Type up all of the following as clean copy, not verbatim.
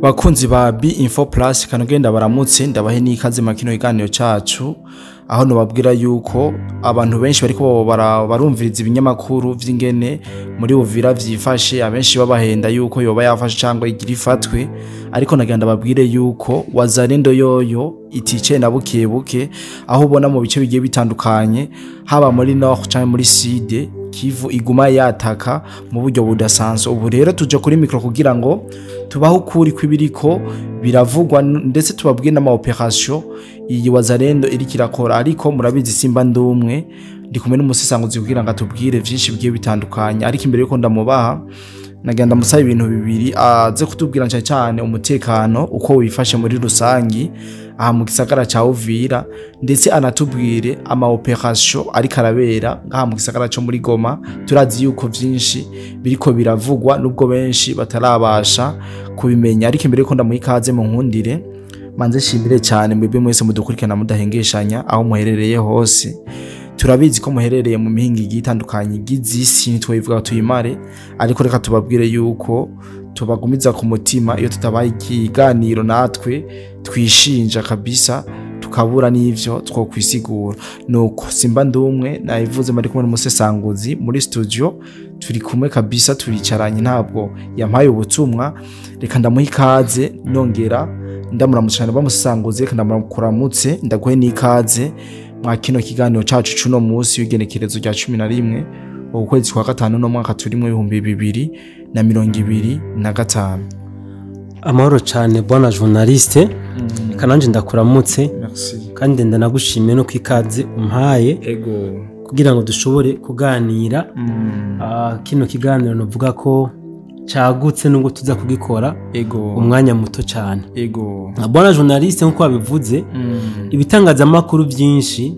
Bakunzi ba B Info Plus kanogenda baramutse ndabahe n'ikaze makino iganiro cacu aho no babwira yuko abantu benshi bariko barumviriza ibinyamakuru vy'ingene muri Uvira vyifashe abenshi babahenda yuko yoba yafashe cyangwa igira ifatwe ariko nagenda babwire yuko wazarendo yoyo itice na buke aho ubona mu bice bigiye bitandukanye haba muri Nord cyangwa muri Sud Kivu iguma yataka mu buryo budasanzwe. Ubu rero tuje kuri micro kugira ngo tubaho ukuri kwibiriko biravugwa ndetse tubabwiye n'ama operation iyi wazarendo iri kirakora ariko murabizi simba ndumwe ndi kumwe n'umusesanguzi kugira ngo atubwire vyinshi bigiye bitandukanye ariko imbere yuko ndamubaha nagenda musaba ibintu bibiri aze kutubwira cyane umutekano uko wifashe muri rusangi aha mu gisagara ca Uvira ndetse anatubwire ama operation ari karabera ngaha mu gisagara cyo muri Goma. Turazi yuko vyinshi biriko biravugwa nubwo benshi batarabasha kubimenya ariko imbere yuko ndamuhikaze mu nkundire manze shimire cyane mwebwe mwese mudukurikirana mudahengeshanya aho muherereye hose. Turabizi ko muherereye mu mihingi igitandukanye gizisi nitwivuga tuyimare ariko reka tubabwire yuko tubagumiza ku mutima iyo tutabaye ikiganiro natwe twishinja kabisa tukabura n'ivyo twokwisigura nuko simba ndumwe nayivuze muri kumwe n'umusesanguzi muri studio turi kumwe kabisa turicaranye ntabwo yampaye ubutumwa reka ndamuhikaze nongera ndamuramucana bamusesanguze reka ndamukuramutse ndaguhe n'ikaze mwa kino kiganiro cacu cuno munsi w'igenekerezo rya 11 ukwezi kwa gatanu no mwaka turimwe 2025. Amahoro cyane bwana journaliste kananje ndakuramutse kandi ndanagushimiye no kwikaze umpaye kugira ngo dushobore kuganira kino kiganiro novuga ko cagutse nubwo tuza kugikora umwanya muto cyane bwana journaliste nkuko babivuze ibitangaza makuru byinshi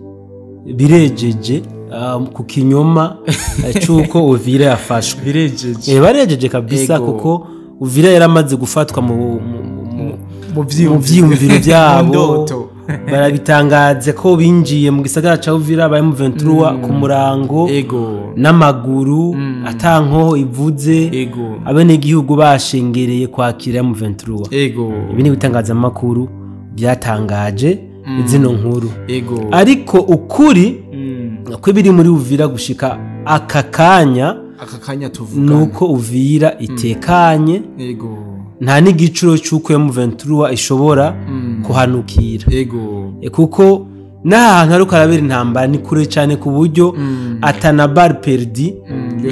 birejeje ku kinyoma cyuko Uvira yafashwe barejeje kabisa kuko Uvira yaramaze gufatwa mu vyiyumviro byabo barabitangaze ko binjiye mu gisagara ca Uvira ba M23 ku murango n'amaguru atanko ivuze abene igihugu bashengereye kwakira M23 ibi ni bitangaza makuru byatangaje izino nkuru ariko ukuri kwibiri muri Uvira gushika akakanya nuko Uvira itekanye nta n'igiciro cy'uko M23 ishobora kuhanukira kuko n'ahantu ari karabera intambara ni kure cyane ku buryo atanabar perdi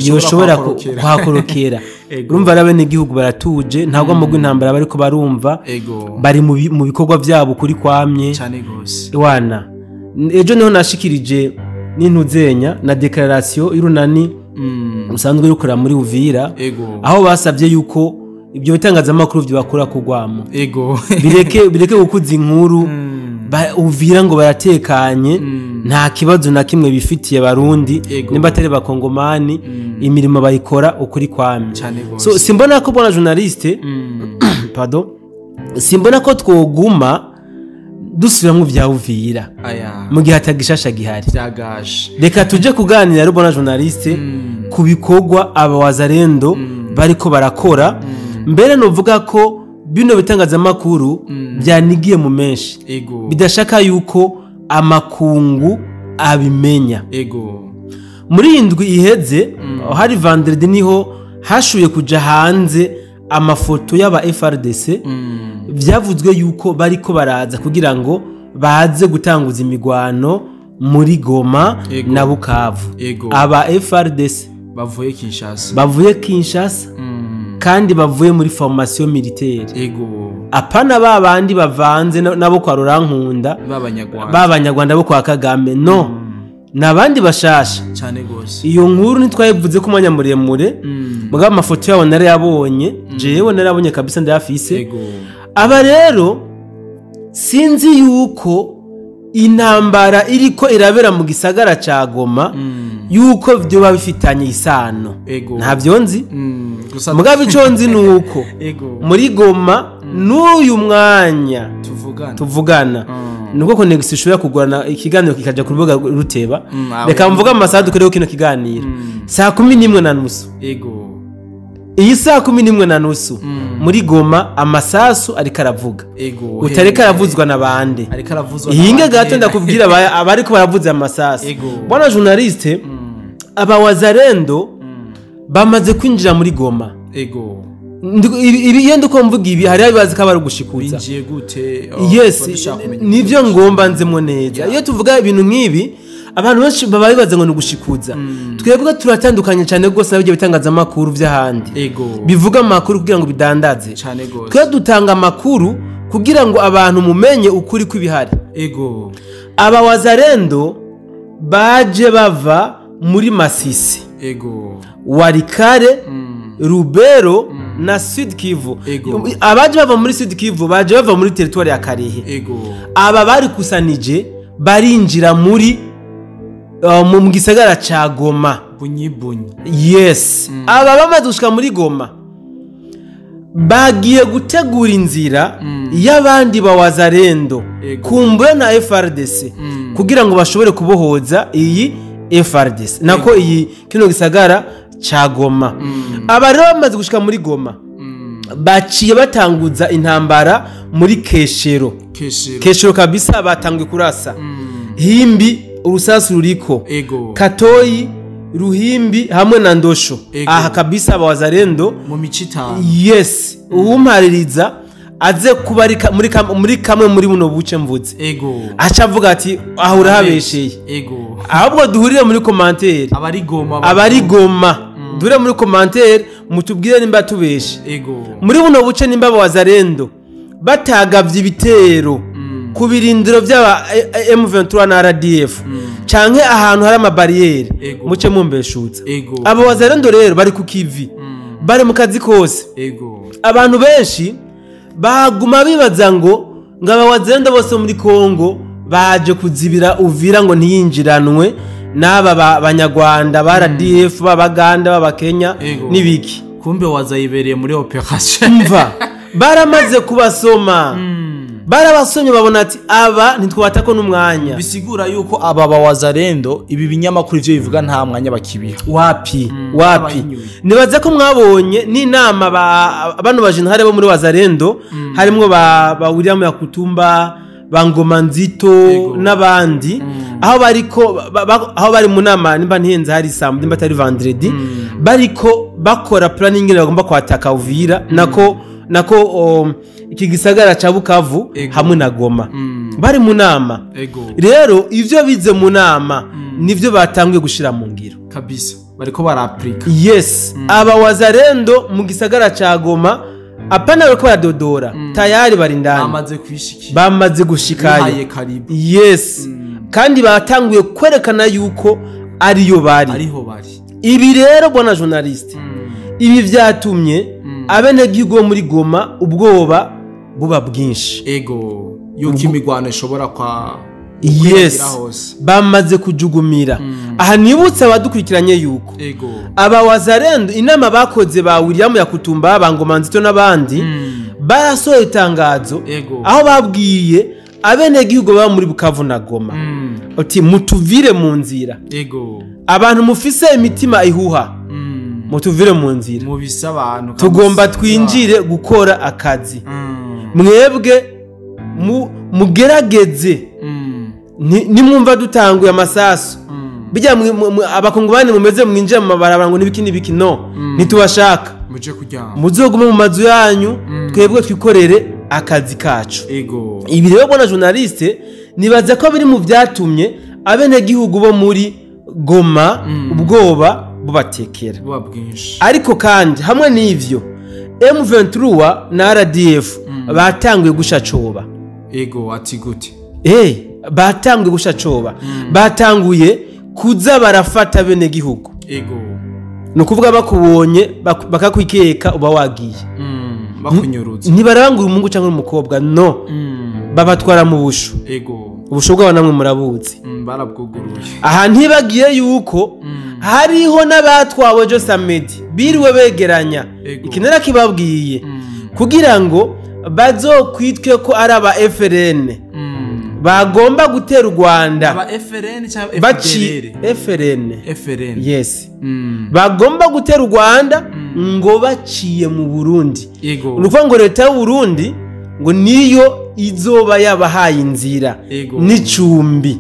yoshobora kuhakorokera urumva rabene igihugu baratuje ntabwo mu gw'intambara bariko barumva bari mu bikorwa byabo kuri kwamye cyane gose wana ejo niho nashikirije n'intuzenya na declaration irunani usanzwe rukora muri Uvira aho basabye yuko ibyo bitangaza makuru byo bakora kugwamo bireke gukuza inkuru Uvira ngo baratekanye nta kibazo na kimwe bifitiye barundi nimba atari bakongomani imirimo bayikora ukuri kwamye so simbona ko bona journaliste pardon simbona ko twoguma dusubiramwe vya Uvira mu gihe atagishasha gihari reka tuje kuganira rero bona journaliste kubikorwa aba wazarendo bariko barakora mbere novuga ko bino bitangaza makuru byanigiye mu menshi bidashaka yuko amakungu abimenya muri indwi iheze hari vendredi niho hashuye kuja hanze amafoto y'aba FRDC byavuzwe yuko bariko baraza kugira ngo baze gutanguza imigwano muri Goma na Bukavu aba FRDC bavuye Kinshasa kandi bavuye muri formation militaire apana babandi bavanze nabo kwa Rurankunda babanyarwanda bo kwa Kagame no nabandi bashasha cyane gose iyo nkuru nitwayivuze ko mwanya muremure muga amafoto yabo nare yabonye jewe narabonye kabisa ndafise aba rero sinzi yuko intambara iriko irabera mu gisagara ca Goma yuko byo babifitanye isano ntavyo nzi mugabe ico nzi nuko muri Goma n'uyu mwanya tuvugana nuko connection ishobora kugurana ikiganiro kikaja ku rubuga ruteba reka mvuga amasaha dukoreho kino kiganiro saa 11:30 iyi saa 11:30 muri Goma amasasu ariko aravuga utareka aravuzwa nabande hinge gato ndakubwira abari ko baravuza amasasu bwana journaliste aba wazalendo bamaze kwinjira muri Goma ibi yendo ko mvuga ibi hari abibazi ko bari gushikuza binjiye gute yes nivyo ngomba nzemo neza iyo tuvuga ibintu nk'ibi abantu benshi baba bibaza ngo nugushikuza twebwe turatandukanye cyane gose nabyo bitangaza makuru vy'ahandi bivuga amakuru kugira ngo bidandaze twe dutanga amakuru kugira ngo abantu mumenye ukuri kw'ibihari aba wazalendo baje bava muri Masisi Warikare Rubero na Sud Kivu abaje bava muri Sud Kivu baje bava muri territoire ya Karehe aba bari kusanije barinjira muri mu gisagara ca Goma bunyibunyi yes aba bamaze gushika muri Goma bagiye gutegura inzira y'abandi bawazalendo kumbura na FRDC kugira ngo bashobore kubohoza iyi FRDC nako iyi kino gisagara ca Goma aba rero bamaze gushika muri Goma baciye batanguza intambara muri Keshero kabisa batanguye kurasa Himbi urusasu ruriko Katoyi Ruhimbi hamwe na Ndosho aha kabisa abawazalendo mu micita yes uwumpaririza aze kubarika muri kamwe muri buno buce mvuze acha avuga ati ahura habesheye ahubwo duhurire muri commentaire abari Goma dure muri commentaire mutubwire nimba tubeshe muri buno buce nimba abawazalendo batagavye ibitero ku birindiro by'aba M23 na RDF canke ahantu hari amabarriere muce mumbeshutsa abo wazalendo rero bari ku kivi bari mu kazi kose abantu benshi baguma bibaza ngo ngaba wazalendo bose muri Kongo baje kuzibira Uvira ngo ntiyinjiranwe n'aba banyarwanda ba RDF babaganda babakenya nibiki kumbe wazayibereye muri operation mva baramaze kubasoma barabasomye babona ati aba ntitwatako n'umwanya bisigura yuko aba bawazalendo ibi binyamakuru ivyo bivuga nta mwanya bakibiha wapi nibaza ko mwabonye n'inama abantu bajenerali bo muri wazalendo harimwo ba William Yakutumba bangoma nzito n'abandi aho bari mu nama nimba ntihenze hari samedi nimba tari vendredi bariko bakora planning bagomba kwataka Uvira nako iki gisagara ca Bukavu hamwe na Goma bari mu nama rero ivyo bize mu nama nivyo batangiye gushira mu ngiro kabisa bariko baraplika yes aba wazalendo mu gisagara ca Goma apana bariko baradodora tayari bari ndani bamaze gushikayo yes kandi batangiye kwerekana yuko ariho bari ibi rero bwana journaliste ibi vyatumye abenegihugu muri Goma ubwoba buba bwinshi yuko imigwano ishobora kwa yes bamaze kujugumira aha nibutse abadukurikiranye yuko aba wazalendo inama bakoze ba William Yakutumba bangoma nzito n'abandi barasohoye itangazo aho babwiye abenegihugu baba muri Bukavu na Goma ati mutuvire mu nzira abantu mufise imitima ihuha mutuvire mu nzira mubisa abantu tugomba twinjire gukora akazi mwebwe mugerageze nimwumva dutanguye amasasu bijya abakongomani mumeze mwinjira mu mabarabara ngo nibiki no ntitubashaka muje kuryama muzogume mu mazu yanyu twebwe twikorere akazi kacu ibi rero bwana journaliste nibaza ko biri mu byatumye abenegihugu bo muri Goma ubwoba bubatekera ariko kandi hamwe n'ivyo M23 na RDF batanguye gushacoba ati gute batanguye gushacoba batanguye kuza barafata bene gihugu no kuvuga bakubonye bakakwikeka uba wagiye bakunyurutse ntibarangura umungu cyangwa umukobwa no babatwara mu busho ubusho bw'aba namwe murabuzi barabwuguruye aha ntibagiye yuko hariho n'abatwawe jo samedi biriwe begeranya ikinera kibabwiye kugira ngo bazokwitwe ko ari aba FRN bagomba gutera u Rwanda aba FRN cyangwa baci FRN yes bagomba gutera u Rwanda ngo baciye mu Burundi nukuvuga ngo leta y'u Burundi ngo niyo izoba yabahaye inzira n'icumbi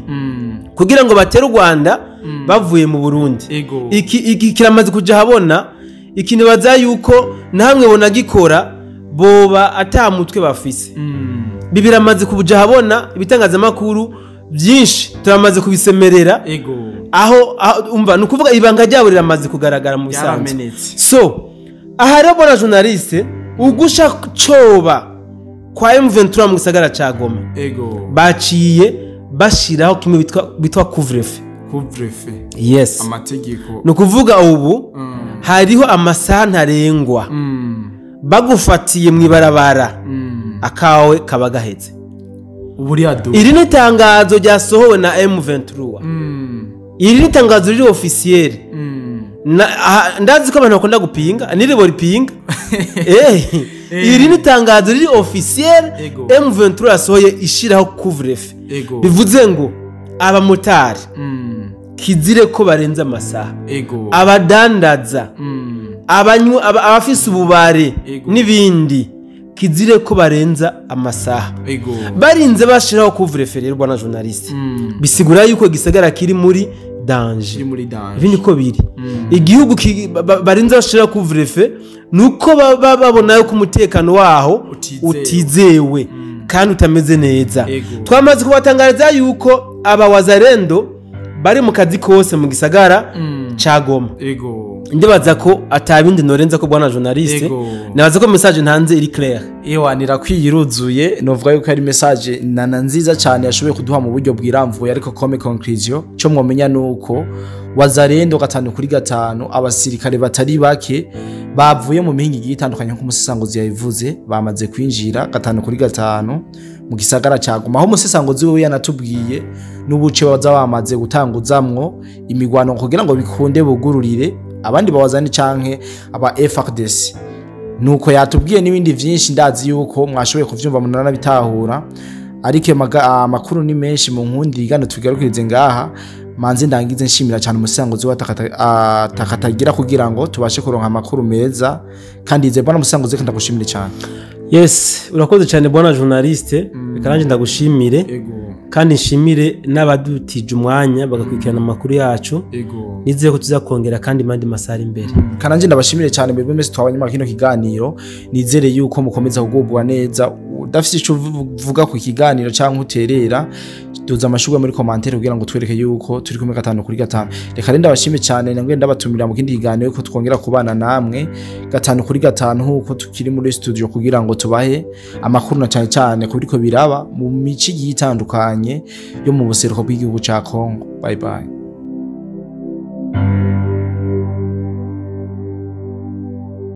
kugira ngo batere u Rwanda bavuye mu Burundi iki kiramaze kuja habona ikintu baza yuko namwe bona gikora boba atamutwe bafise bibiramaze kubuja habona ibitangazamakuru byinshi turamaze kubisemerera aho umva nukuvuga ibanga ryabo riramaze kugaragara mu bisanzwe so aha rero bona journaliste ugusha coba kwa M23 mu gisagara ca Goma baciye bashiraho kimwe bitwa couvre-feu yes amategeko nukuvuga ubu hariho amasaha ntarengwa bagufatiye mu ibarabara akawe kabagaheze iri ni tangazo ryasohowe na M23 iri ni tangazo riri officiel ndazi ko abantu bakunda gupinga niribo ripinga iri ni tangazo riri officiel M23 yasohoye ishiraho couvre-feu bivuze ngo abamotari kizire ko barenza amasaha abadandaza abafise ububare n'ibindi kizire ko barenza amasaha barinze bashiraho couvre-feu rero bwana journaliste bisigura yuko gisagara kiri muri danger ibi niko biri igihugu barinze bashiraho couvre-feu nuko babona yuko umutekano waho utizewe kandi utameze neza twamaze kubatangariza yuko aba wazalendo bari mu kazi kose mu gisagara ca Goma ndibaza ko atabindi norenza ko bwana journaliste nabaza ko message ntanze iri clair ewanira kwiyiruzuye novuga yuko ari message nana nziza cyane yashoboye kuduha mu buryo bwiramvuye ariko come conclusion cyo mwomenya nuko wazalendo 5 abasirikare batari bake bavuye mu mihingi gitandukanye nko umusesangozi yabivuze bamaze kwinjira 5 mu gisagara ca Goma aho umusesangozi we yanatubwiye n'ubuce baza bamaze gutanguzamwo imigwano kugira ngo bikunde bugururire abandi bawazani canke aba FARDC nuko yatubwiye n'ibindi vyinshi ndazi yuko mwashoboye kuvyumva munana bitahura ariko amakuru ni menshi mu nkundi igano tugarukirize ngaha manze ndangize nshimira cyane umusangozi watakatagira kugira ngo tubashe kuronka amakuru meza kandi ize bwana umusangozi kandi ndagushimire cyane yes urakoze cyane bwana journaliste kandi ndagushimire kandi nshimire n'abadutije umwanya bagakurikirana amakuru yacu nizeye ko tuzakongera kandi mandi masari imbere kananje ndabashimire cyane bebe mese twabanyuma kino kiganiro nizere yuko mukomeza kugubwa neza udafite ico uvuga ku kiganiro cyangwa uterera tuza amashugwe muri commentaire kugira ngo twereke yuko turi kumwe 5 reka renda bashime cyane nangwe ndabatumira mu kindi kiganiro yuko twongera kubana namwe 5 huko tukiri muri studio kugira ngo tubahe amakuru na cyane cyane kuriko biraba mu mici gitandukanye yo mu buseruko bw'igihugu ca Kongo bye bye